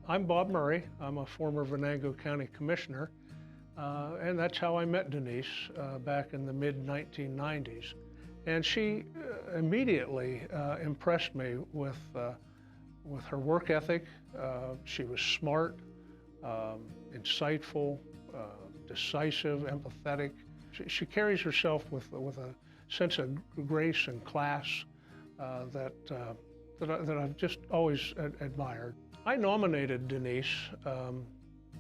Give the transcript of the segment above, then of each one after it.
I'm Bob Murray. I'm a former Venango County Commissioner, and that's how I met Denise back in the mid-1990s. And she immediately impressed me with her work ethic. She was smart, insightful, decisive, empathetic. She carries herself with a sense of grace and class that I've just always admired. I nominated Denise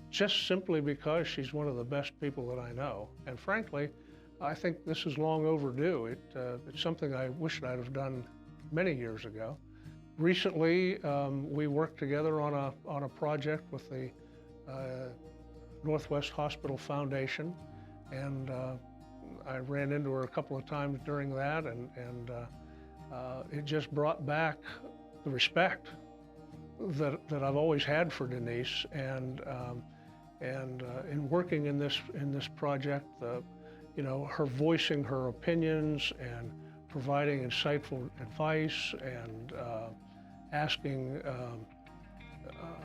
just simply because she's one of the best people that I know. And frankly, I think this is long overdue. It's something I wish I'd have done many years ago. Recently, we worked together on a project with the Northwest Hospital Foundation, and I ran into her a couple of times during that, and it just brought back the respect that I've always had for Denise, and in working in this project, her voicing her opinions and providing insightful advice and asking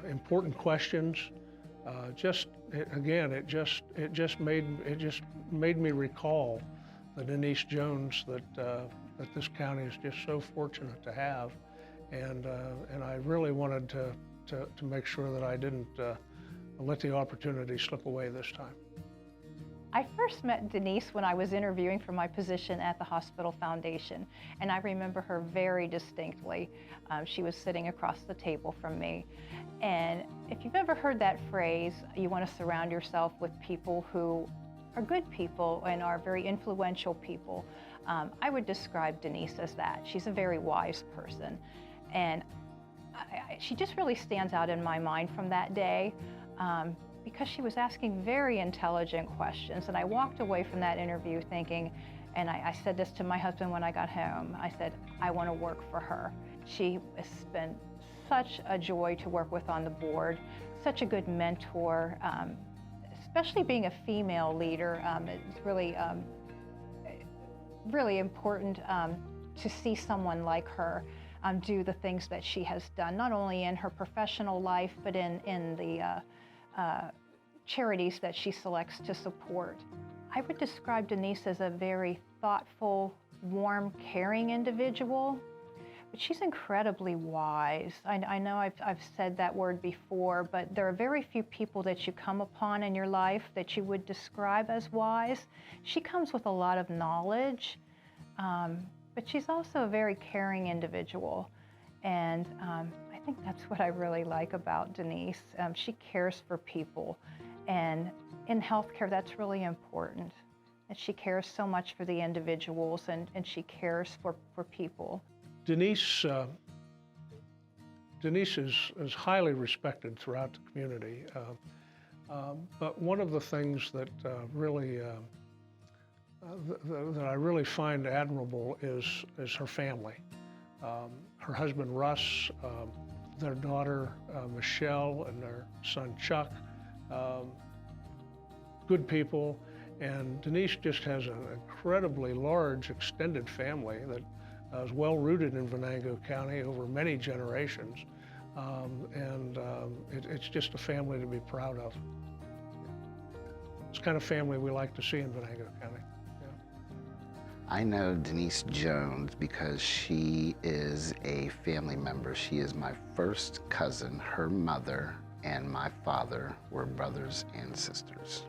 important questions. It just made me recall the Denise Jones that this county is just so fortunate to have, and I really wanted to make sure that I didn't let the opportunity slip away this time. I first met Denise when I was interviewing for my position at the Hospital Foundation, and I remember her very distinctly. She was sitting across the table from me, and if you've ever heard that phrase, you want to surround yourself with people who are good people and are very influential people, I would describe Denise as that. She's a very wise person, and she just really stands out in my mind from that day. Because she was asking very intelligent questions, and I walked away from that interview thinking, and I said this to my husband when I got home, I said, I want to work for her. She has been such a joy to work with on the board, such a good mentor, especially being a female leader. It's really, really important to see someone like her do the things that she has done, not only in her professional life, but in the charities that she selects to support. I would describe Denise as a very thoughtful, warm, caring individual, but she's incredibly wise. I know I've said that word before, but there are very few people that you come upon in your life that you would describe as wise. She comes with a lot of knowledge, but she's also a very caring individual. And I think that's what I really like about Denise. She cares for people, and in healthcare, that's really important. And she cares so much for the individuals, and she cares for people. Denise is highly respected throughout the community, but one of the things that that I really find admirable is her family. Her husband Russ, their daughter Michelle, and their son Chuck, good people, and Denise just has an incredibly large extended family that is well rooted in Venango County over many generations, and it's just a family to be proud of. It's the kind of family we like to see in Venango County. I know Denise Jones because she is a family member. She is my first cousin. Her mother and my father were brothers and sisters.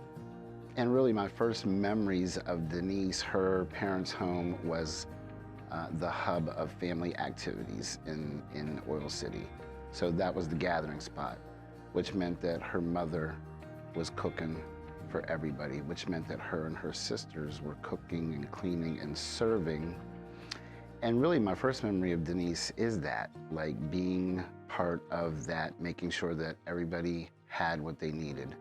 And really my first memories of Denise, her parents' home was the hub of family activities in Oil City. So that was the gathering spot, which meant that her mother was cooking for everybody, which meant that her and her sisters were cooking and cleaning and serving. And really my first memory of Denise is that, like being part of that, making sure that everybody had what they needed.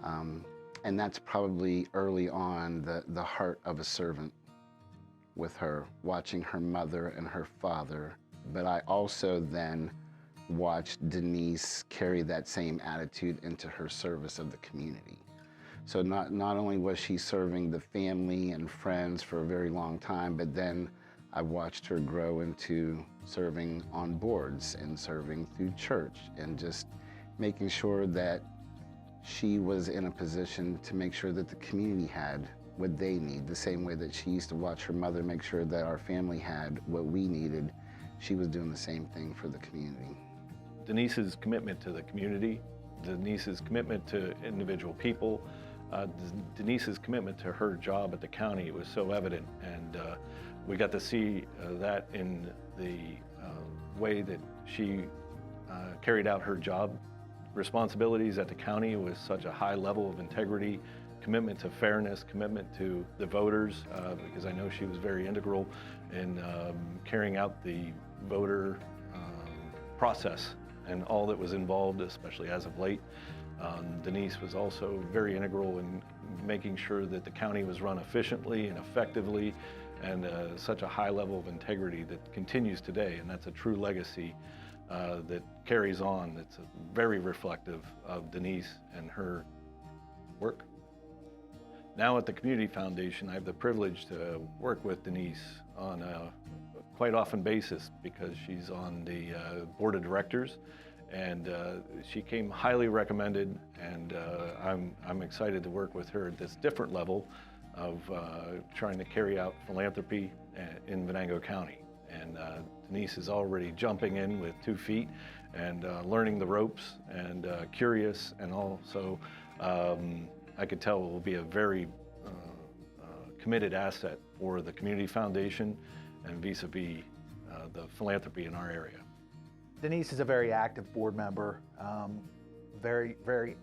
And that's probably early on the heart of a servant with her, watching her mother and her father. But I also then watched Denise carry that same attitude into her service of the community. So not only was she serving the family and friends for a very long time, but then I watched her grow into serving on boards and serving through church and just making sure that she was in a position to make sure that the community had what they need, the same way that she used to watch her mother make sure that our family had what we needed. She was doing the same thing for the community. Denise's commitment to the community, Denise's commitment to individual people, Denise's commitment to her job at the county was so evident, and we got to see that in the way that she carried out her job responsibilities at the county with such a high level of integrity, commitment to fairness, commitment to the voters, because I know she was very integral in carrying out the voter process and all that was involved, especially as of late. Denise was also very integral in making sure that the county was run efficiently and effectively, and such a high level of integrity that continues today, and that's a true legacy that carries on. That's very reflective of Denise and her work. Now at the Community Foundation, I have the privilege to work with Denise on a quite often basis because she's on the board of directors, and she came highly recommended, and I'm excited to work with her at this different level of trying to carry out philanthropy in Venango County. And Denise is already jumping in with 2 feet and learning the ropes and curious, and also I could tell it will be a very committed asset for the Community Foundation and vis-a-vis the philanthropy in our area. Denise is a very active board member, very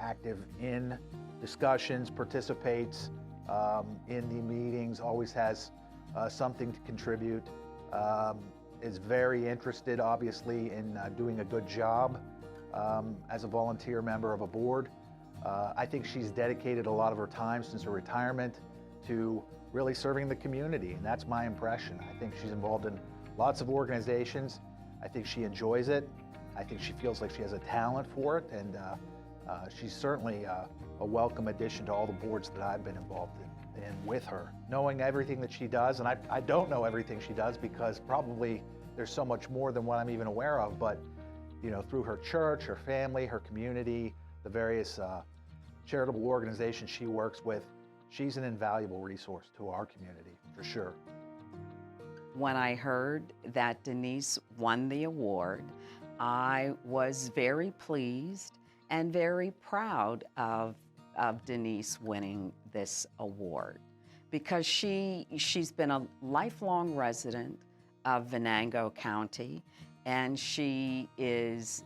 active in discussions, participates in the meetings, always has something to contribute, is very interested, obviously, in doing a good job as a volunteer member of a board. I think she's dedicated a lot of her time since her retirement to really serving the community, and that's my impression. I think she's involved in lots of organizations. I think she enjoys it. I think she feels like she has a talent for it, and she's certainly a welcome addition to all the boards that I've been involved in with her. Knowing everything that she does, and I don't know everything she does because probably there's so much more than what I'm even aware of, but you know, through her church, her family, her community, the various charitable organizations she works with, she's an invaluable resource to our community, for sure. When I heard that Denise won the award, I was very pleased and very proud of Denise winning this award, because she's been a lifelong resident of Venango County, and she was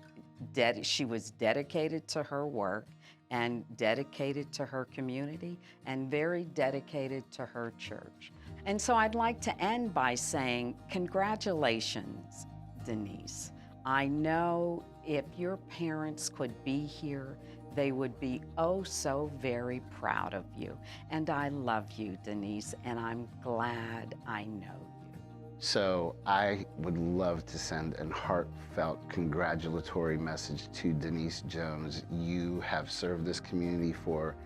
dedicated to her work and dedicated to her community and very dedicated to her church. And so I'd like to end by saying, congratulations, Denise. I know if your parents could be here, they would be oh so very proud of you. And I love you, Denise, and I'm glad I know you. So I would love to send a heartfelt congratulatory message to Denise Jones. You have served this community for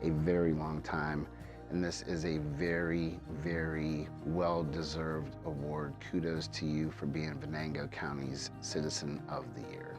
a very long time, and this is a very, very well-deserved award. Kudos to you for being Venango County's Citizen of the Year.